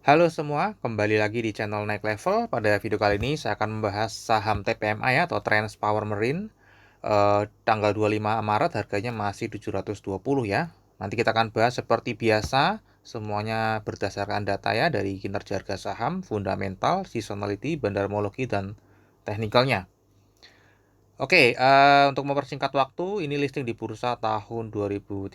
Halo semua, kembali lagi di channel Naik Level. Pada video kali ini saya akan membahas saham TPMA ya, atau Trans Power Marine. Tanggal 25 Maret harganya masih 720 ya. Nanti kita akan bahas seperti biasa, semuanya berdasarkan data ya, dari kinerja harga saham, fundamental, seasonality, bandarmologi, dan teknikalnya. Oke, untuk mempersingkat waktu, ini listing di bursa tahun 2013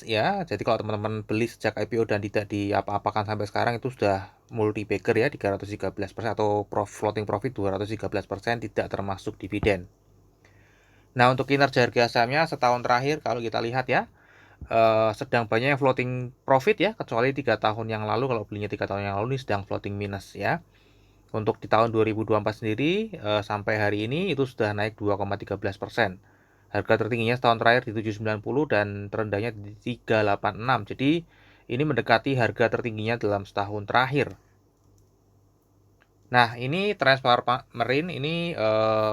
ya. Jadi kalau teman-teman beli sejak IPO dan tidak diapa-apakan sampai sekarang, itu sudah multi bagger ya, 313% atau floating profit 213%, tidak termasuk dividen. Nah, untuk kinerja harga sahamnya setahun terakhir kalau kita lihat ya, sedang banyak yang floating profit ya, kecuali 3 tahun yang lalu. Kalau belinya 3 tahun yang lalu ini sedang floating minus ya. Untuk di tahun 2024 sendiri, sampai hari ini itu sudah naik 2,13%. Harga tertingginya setahun terakhir di 790 dan terendahnya di 386. Jadi ini mendekati harga tertingginya dalam setahun terakhir. Nah, ini Transpower Marine ini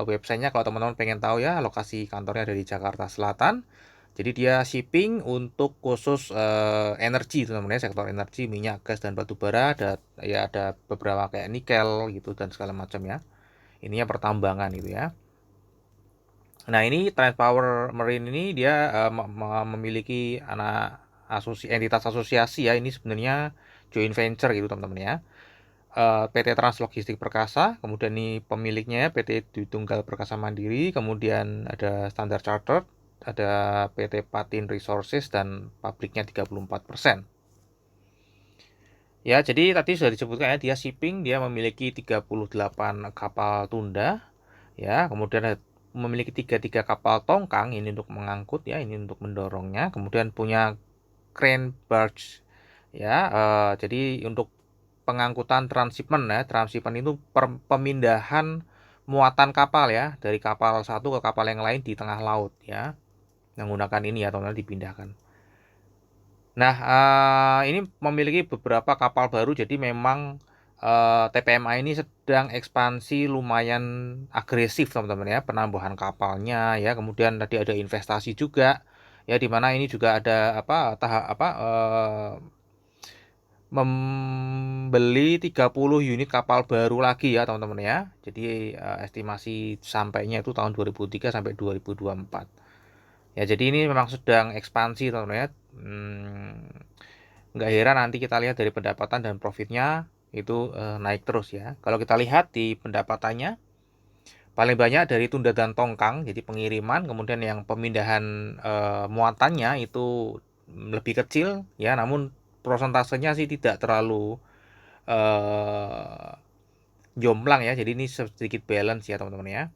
websitenya kalau teman-teman pengen tahu ya, lokasi kantornya ada di Jakarta Selatan. Jadi dia shipping untuk khusus energi, teman-teman ya, sektor energi, minyak, gas, dan batu bara. Ada beberapa kayak nikel gitu dan segala macam ya. Ininya pertambangan gitu ya. Nah, ini Transpower Marine ini dia memiliki entitas asosiasi ya. Ini sebenarnya joint venture gitu teman-teman ya. PT Trans Logistik Perkasa, kemudian ini pemiliknya PT Dwi Tunggal Perkasa Mandiri, kemudian ada Standard Chartered, ada PT Patin Resources, dan pabriknya 34%. Ya, jadi tadi sudah disebutkan ya, dia shipping, dia memiliki 38 kapal tunda, ya, kemudian memiliki 33 kapal tongkang, ini untuk mengangkut ya, ini untuk mendorongnya, kemudian punya crane barge, ya, jadi untuk pengangkutan transshipment ya. Transshipment itu pemindahan muatan kapal ya, dari kapal satu ke kapal yang lain di tengah laut ya, menggunakan ini ya, teman-teman, dipindahkan. Nah, ini memiliki beberapa kapal baru, jadi memang TPMA ini sedang ekspansi lumayan agresif teman-teman ya, penambahan kapalnya ya, kemudian tadi ada investasi juga ya, di mana ini juga ada membeli 30 unit kapal baru lagi ya teman-teman ya. Jadi estimasi sampainya itu tahun 2003 sampai 2024. Ya, jadi ini memang sedang ekspansi teman-teman ya. Nggak heran nanti kita lihat dari pendapatan dan profitnya itu naik terus ya. Kalau kita lihat di pendapatannya, paling banyak dari tunda dan tongkang, jadi pengiriman, kemudian yang pemindahan muatannya itu lebih kecil ya, namun prosentasenya sih tidak terlalu jomplang ya, jadi ini sedikit balance ya teman-teman ya.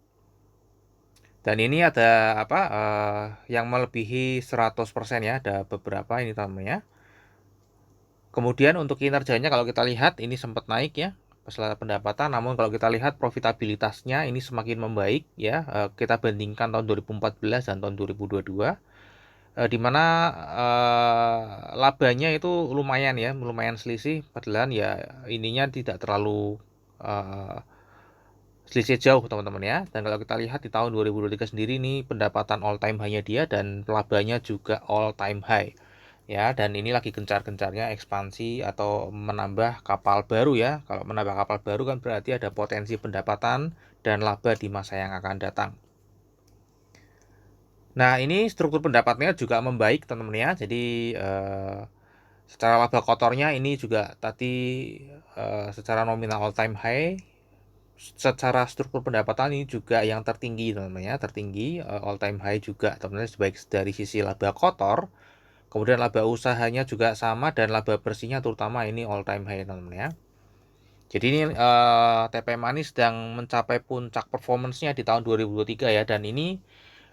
Dan ini ada yang melebihi 100% ya, ada beberapa ini teman-teman ya. Kemudian untuk kinerjanya kalau kita lihat ini sempat naik ya setelah pendapatan, namun kalau kita lihat profitabilitasnya ini semakin membaik ya. Kita bandingkan tahun 2014 dan tahun 2022, di mana labanya itu lumayan ya, lumayan selisih, padahal ya ininya tidak terlalu selisih jauh teman-teman ya. Dan kalau kita lihat di tahun 2023 sendiri, ini pendapatan all time high-nya dia dan labanya juga all time high ya. Dan ini lagi gencar-gencarnya ekspansi atau menambah kapal baru ya. Kalau menambah kapal baru kan berarti ada potensi pendapatan dan laba di masa yang akan datang. Nah, ini struktur pendapatnya juga membaik teman-teman ya. Jadi secara laba kotornya ini juga tadi secara nominal all time high. Secara struktur pendapatan ini juga yang tertinggi teman-teman ya, tertinggi all time high juga teman-teman, baik dari sisi laba kotor, kemudian laba usahanya juga sama, dan laba bersihnya terutama ini all time high teman-teman ya. Jadi ini TPMA ini sedang mencapai puncak performance-nya di tahun 2023 ya, dan ini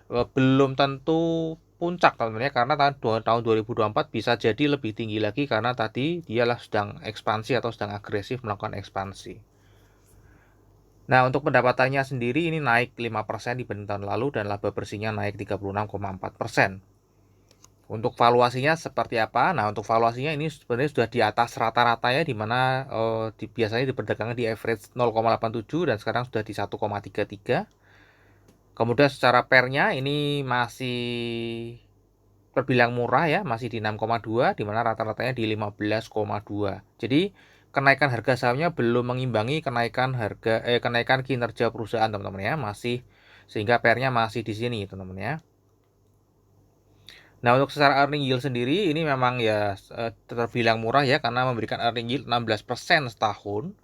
belum tentu puncak teman-teman ya, karena tahun 2024 bisa jadi lebih tinggi lagi, karena tadi dialah sedang ekspansi atau sedang agresif melakukan ekspansi. Nah, untuk pendapatannya sendiri ini naik 5% dibanding tahun lalu, dan laba bersihnya naik 36,4%. Untuk valuasinya seperti apa? Nah, untuk valuasinya ini sebenarnya sudah di atas rata-rata ya, dimana biasanya diperdagangkan di average 0,87 dan sekarang sudah di 1,33. Kemudian secara pernya ini masih terbilang murah ya, masih di 6,2, dimana rata-ratanya di 15,2. Jadi kenaikan harga sahamnya belum mengimbangi kenaikan kinerja perusahaan, teman-teman ya, masih, sehingga PR-nya masih di sini, teman-teman ya. Nah, untuk secara earning yield sendiri ini memang ya terbilang murah ya, karena memberikan earning yield 16% setahun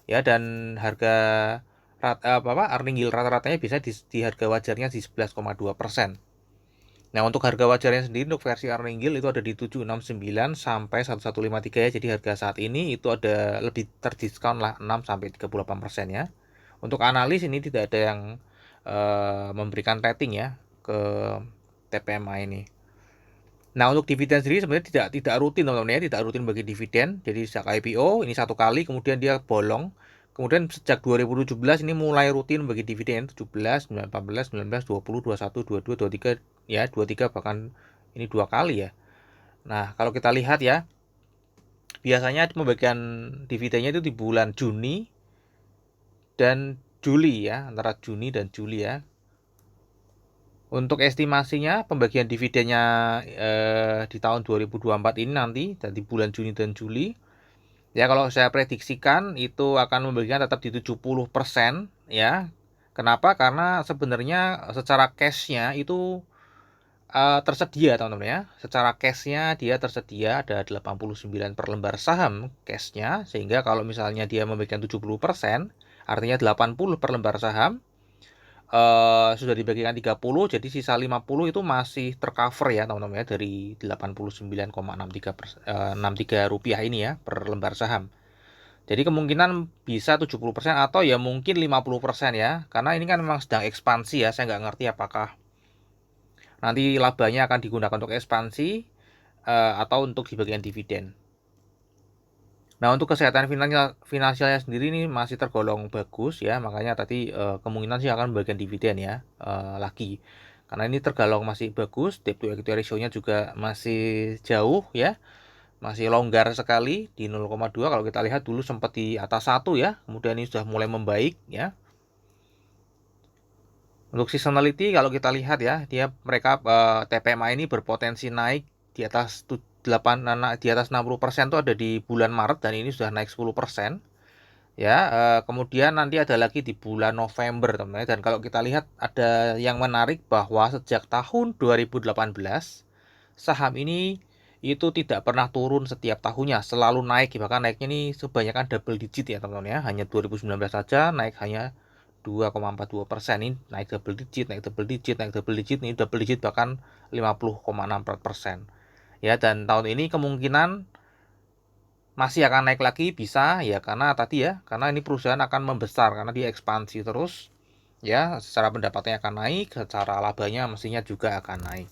ya, dan earning yield rata-ratanya bisa di harga wajarnya di 11,2%. Nah, untuk harga wajarnya sendiri untuk versi earning yield itu ada di 769 sampai 1153 ya. Jadi harga saat ini itu ada lebih terdiskon lah 6 sampai 38% ya. Untuk analis ini tidak ada yang memberikan rating ya ke TPMA ini. Nah, untuk dividen sendiri sebenarnya tidak rutin, teman-teman ya, tidak rutin bagi dividen. Jadi sejak IPO ini satu kali, kemudian dia bolong. Kemudian sejak 2017 ini mulai rutin bagi dividen 17, 18, 19, 20, 21, 22, 23 ya, 23 bahkan ini 2 kali ya. Nah, kalau kita lihat ya, biasanya pembagian dividennya itu di bulan Juni dan Juli ya, antara Juni dan Juli ya. Untuk estimasinya pembagian dividennya di tahun 2024 ini nanti di bulan Juni dan Juli ya, kalau saya prediksikan itu akan membagikan tetap di 70% ya. Kenapa? Karena sebenarnya secara cashnya itu tersedia, teman-teman ya. Secara cashnya dia tersedia ada 89 per lembar saham cashnya, sehingga kalau misalnya dia membagikan 70%, artinya 80 per lembar saham, sudah dibagikan 30, jadi sisa 50 itu masih tercover ya, teman-teman ya, dari 89,63 rupiah ini ya per lembar saham. Jadi kemungkinan bisa 70% atau ya mungkin 50% ya, karena ini kan memang sedang ekspansi ya. Saya nggak ngerti apakah nanti labanya akan digunakan untuk ekspansi atau untuk dibagikan dividen. Nah, untuk kesehatan finansialnya sendiri ini masih tergolong bagus ya, makanya tadi kemungkinan sih akan membagikan dividen ya lagi. Karena ini tergolong masih bagus, debt to equity ratio-nya juga masih jauh ya, masih longgar sekali di 0,2. Kalau kita lihat dulu sempat di atas 1 ya, kemudian ini sudah mulai membaik ya. Untuk seasonality kalau kita lihat ya, mereka TPMA ini berpotensi naik di atas 60% itu ada di bulan Maret, dan ini sudah naik 10% ya. Kemudian nanti ada lagi di bulan November, teman-teman. Dan kalau kita lihat ada yang menarik bahwa sejak tahun 2018 saham ini itu tidak pernah turun setiap tahunnya, selalu naik, bahkan naiknya ini kebanyakan double digit ya, teman-teman ya. Hanya 2019 saja naik hanya 2,42%, ini naik double digit, naik double digit, naik double digit, ini double digit bahkan 50,64% ya. Dan tahun ini kemungkinan masih akan naik lagi, bisa ya, karena tadi ya, karena ini perusahaan akan membesar, karena dia ekspansi terus ya, secara pendapatannya akan naik, secara labanya mestinya juga akan naik.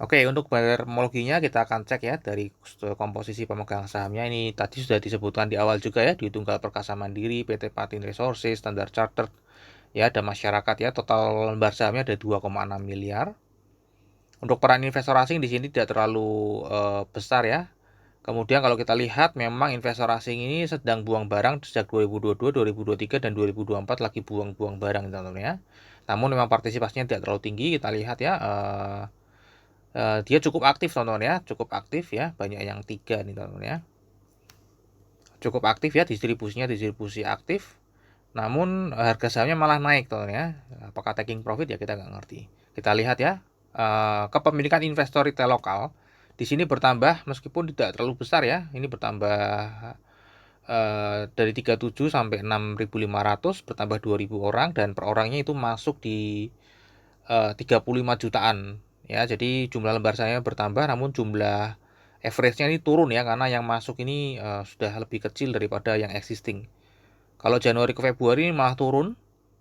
Oke, untuk terminologinya kita akan cek ya dari komposisi pemegang sahamnya. Ini tadi sudah disebutkan di awal juga ya, di Tunggal Perkasa Mandiri, PT Patin Resources, Standard Chartered ya, ada masyarakat ya. Total lembar sahamnya ada 2,6 miliar. Untuk peran investor asing di sini tidak terlalu besar ya. Kemudian kalau kita lihat memang investor asing ini sedang buang barang sejak 2022, 2023 dan 2024 lagi buang-buang barang, teman-teman ya. Namun memang partisipasinya tidak terlalu tinggi. Kita lihat ya, dia cukup aktif, teman-teman ya, cukup aktif ya, banyak yang 3 nih, teman-teman ya. Cukup aktif ya, distribusi aktif. Namun harga sahamnya malah naik, teman-teman ya. Apakah taking profit ya, kita nggak ngerti. Kita lihat ya, kepemilikan investor retail lokal di sini bertambah meskipun tidak terlalu besar ya. Ini bertambah dari 37 sampai 6.500, bertambah 2.000 orang, dan per orangnya itu masuk di 35 jutaan ya. Jadi jumlah lembar sahamnya bertambah, namun jumlah average-nya ini turun ya, karena yang masuk ini sudah lebih kecil daripada yang existing. Kalau Januari ke Februari ini malah turun.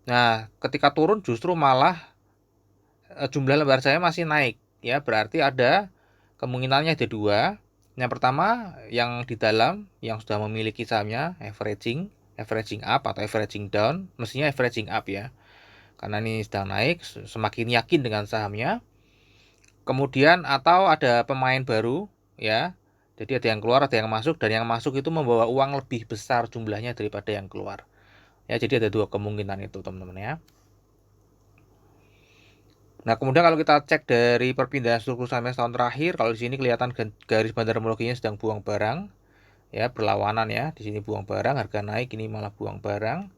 Nah, ketika turun justru malah jumlah lembar saham masih naik ya, berarti ada kemungkinannya ada dua. Yang pertama, yang di dalam yang sudah memiliki sahamnya averaging up atau averaging down, mestinya averaging up ya, karena ini sedang naik, semakin yakin dengan sahamnya. Kemudian atau ada pemain baru ya, jadi ada yang keluar, ada yang masuk, dan yang masuk itu membawa uang lebih besar jumlahnya daripada yang keluar ya. Jadi ada dua kemungkinan itu, teman-teman ya. Nah, kemudian kalau kita cek dari perpindahan struktur saham tahun terakhir, kalau di sini kelihatan garis bandarmologinya sedang buang barang ya, berlawanan ya. Di sini buang barang, harga naik, ini malah buang barang.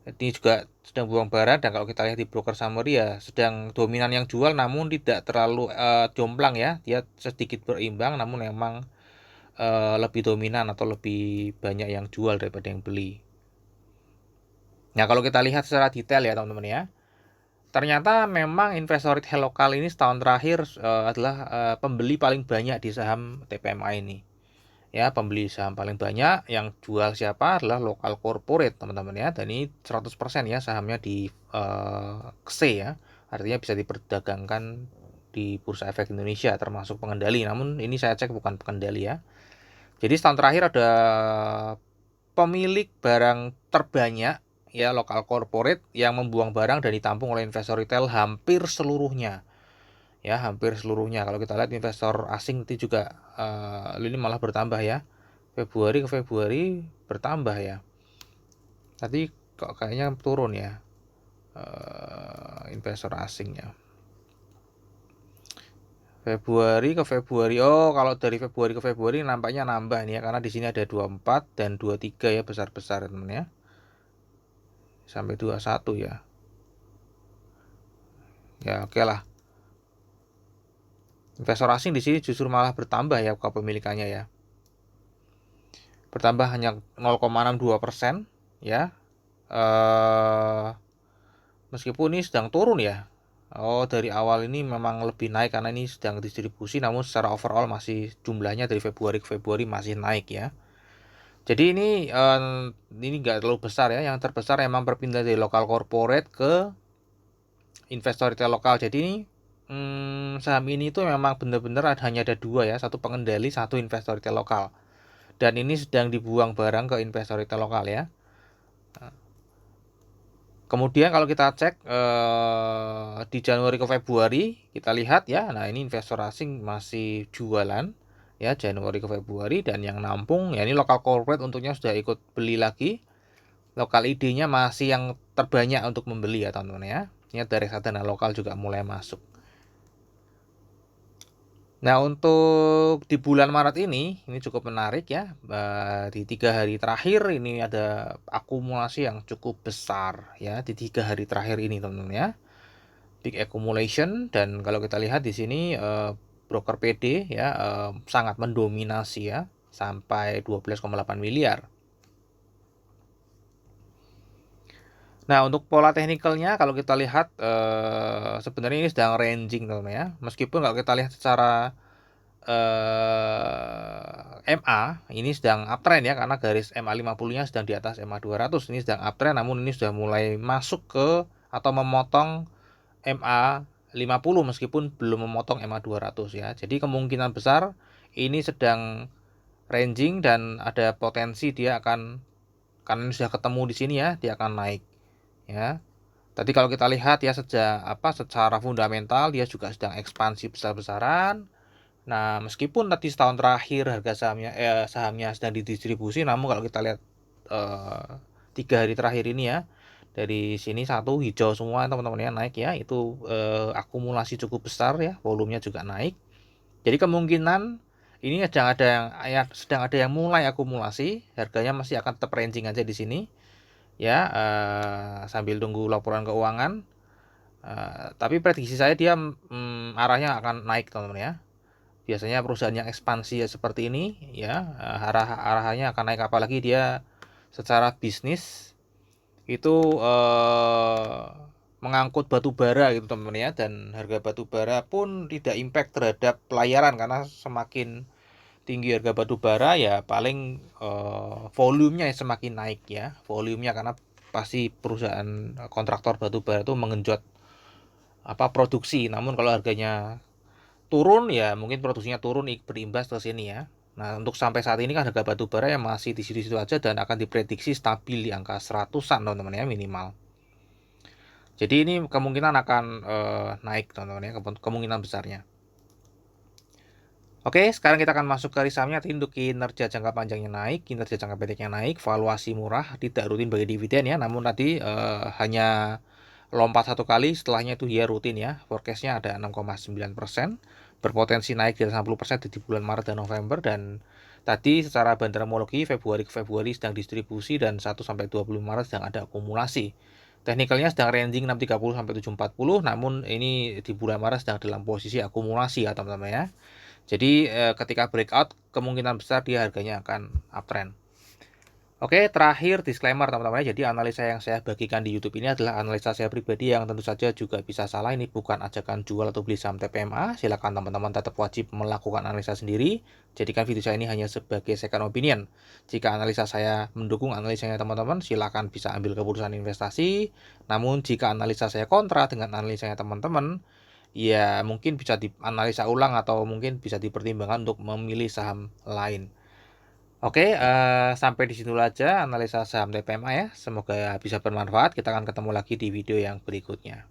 Ini juga sedang buang barang, dan kalau kita lihat di broker summary ya sedang dominan yang jual, namun tidak terlalu jomplang ya. Dia sedikit berimbang, namun memang lebih dominan atau lebih banyak yang jual daripada yang beli. Nah, kalau kita lihat secara detail ya teman-teman ya, ternyata memang investor retail lokal ini setahun terakhir adalah pembeli paling banyak di saham TPMA ini. Ya, pembeli saham paling banyak yang jual siapa adalah lokal corporate teman-teman ya. Dan ini 100% ya sahamnya di KSE ya. Artinya bisa diperdagangkan di Bursa Efek Indonesia termasuk pengendali. Namun ini saya cek bukan pengendali ya. Jadi setahun terakhir ada pemilik barang terbanyak ya, lokal corporate yang membuang barang dan ditampung oleh investor retail hampir seluruhnya. Ya, hampir seluruhnya. Kalau kita lihat investor asing itu juga ini malah bertambah ya. Februari ke Februari bertambah ya. Tadi kok kayaknya turun ya investor asingnya. Februari ke Februari. Oh, kalau dari Februari ke Februari nampaknya nambah nih ya, karena di sini ada 24 dan 23 ya, besar-besar teman ya. Sampai 21 ya. Ya, oke lah. Investor asing di sini justru malah bertambah ya kepemilikannya ya. Bertambah hanya 0,62% ya. Meskipun ini sedang turun ya. Oh, dari awal ini memang lebih naik karena ini sedang distribusi, namun secara overall masih jumlahnya dari Februari ke Februari masih naik ya. Jadi ini nggak terlalu besar ya. Yang terbesar emang berpindah dari lokal corporate ke investor retail lokal. Jadi ini saham ini tuh memang benar-benar hanya ada dua ya, satu pengendali, satu investor retail lokal. Dan ini sedang dibuang barang ke investor retail lokal ya. Kemudian kalau kita cek di Januari ke Februari, kita lihat ya, nah ini investor asing masih jualan ya Januari ke Februari, dan yang nampung ya ini lokal corporate untungnya sudah ikut beli lagi. Lokal ID-nya masih yang terbanyak untuk membeli ya teman-teman ya. Ini dari reksadana lokal juga mulai masuk. Nah, untuk di bulan Maret ini cukup menarik ya. Di 3 hari terakhir ini ada akumulasi yang cukup besar ya di 3 hari terakhir ini teman-teman ya. Big accumulation, dan kalau kita lihat di sini broker PD ya sangat mendominasi ya sampai 12,8 miliar. Nah, untuk pola teknikalnya kalau kita lihat sebenarnya ini sedang ranging teman-teman ya. Meskipun kalau kita lihat secara MA ini sedang uptrend ya, karena garis MA 50-nya sedang di atas MA 200. Ini sedang uptrend, namun ini sudah mulai masuk ke atau memotong MA 50 meskipun belum memotong MA 200 ya. Jadi kemungkinan besar ini sedang ranging dan ada potensi dia akan, karena ini sudah ketemu di sini ya, dia akan naik ya. Tadi kalau kita lihat ya secara fundamental dia juga sedang ekspansi besar-besaran. Nah, meskipun tadi setahun terakhir harga sahamnya sedang didistribusi, namun kalau kita lihat 3 hari terakhir ini ya, dari sini satu hijau semua teman-teman ya, naik ya, itu akumulasi cukup besar ya, volumenya juga naik. Jadi kemungkinan ini sedang ada yang mulai akumulasi, harganya masih akan tetap ranging aja di sini ya, sambil tunggu laporan keuangan. Tapi prediksi saya dia arahnya akan naik teman-teman ya. Biasanya perusahaan yang ekspansi ya seperti ini ya, arahannya akan naik, apalagi dia secara bisnis itu mengangkut batu bara gitu teman-teman ya, dan harga batu bara pun tidak impact terhadap pelayaran, karena semakin tinggi harga batu bara ya paling volumenya semakin naik ya, volumenya, karena pasti perusahaan kontraktor batu bara itu mengenjot produksi. Namun kalau harganya turun ya mungkin produksinya turun, berimbas ke sini ya. Nah, untuk sampai saat ini kan harga batu bara yang masih di situ-situ aja dan akan diprediksi stabil di angka 100-an teman-teman ya, minimal. Jadi ini kemungkinan akan naik teman-teman ya, kemungkinan besarnya. Oke, sekarang kita akan masuk ke sahamnya. Untuk kinerja jangka panjangnya naik, kinerja jangka pendeknya naik, valuasi murah, tidak rutin bagi dividen ya. Namun tadi hanya lompat satu kali, setelahnya itu dia rutin ya. Forecastnya ada 6,9%, berpotensi naik di atas 60% di bulan Maret dan November, dan Tadi secara bantermologi Februari ke Februari sedang distribusi dan 1 sampai 25 Maret sedang ada akumulasi. Teknikalnya sedang ranging 630 sampai 740, namun ini di bulan Maret sedang dalam posisi akumulasi ya teman-teman ya. Jadi ketika breakout kemungkinan besar dia harganya akan uptrend. Oke, terakhir disclaimer teman-teman ya. Jadi analisa yang saya bagikan di YouTube ini adalah analisa saya pribadi yang tentu saja juga bisa salah. Ini bukan ajakan jual atau beli saham TPMA. Silakan teman-teman tetap wajib melakukan analisa sendiri. Jadikan video saya ini hanya sebagai second opinion. Jika analisa saya mendukung analisanya teman-teman, silakan bisa ambil keputusan investasi. Namun jika analisa saya kontra dengan analisanya teman-teman, ya mungkin bisa dianalisa ulang atau mungkin bisa dipertimbangkan untuk memilih saham lain. Oke, sampai di situ aja analisa saham TPMA ya. Semoga bisa bermanfaat. Kita akan ketemu lagi di video yang berikutnya.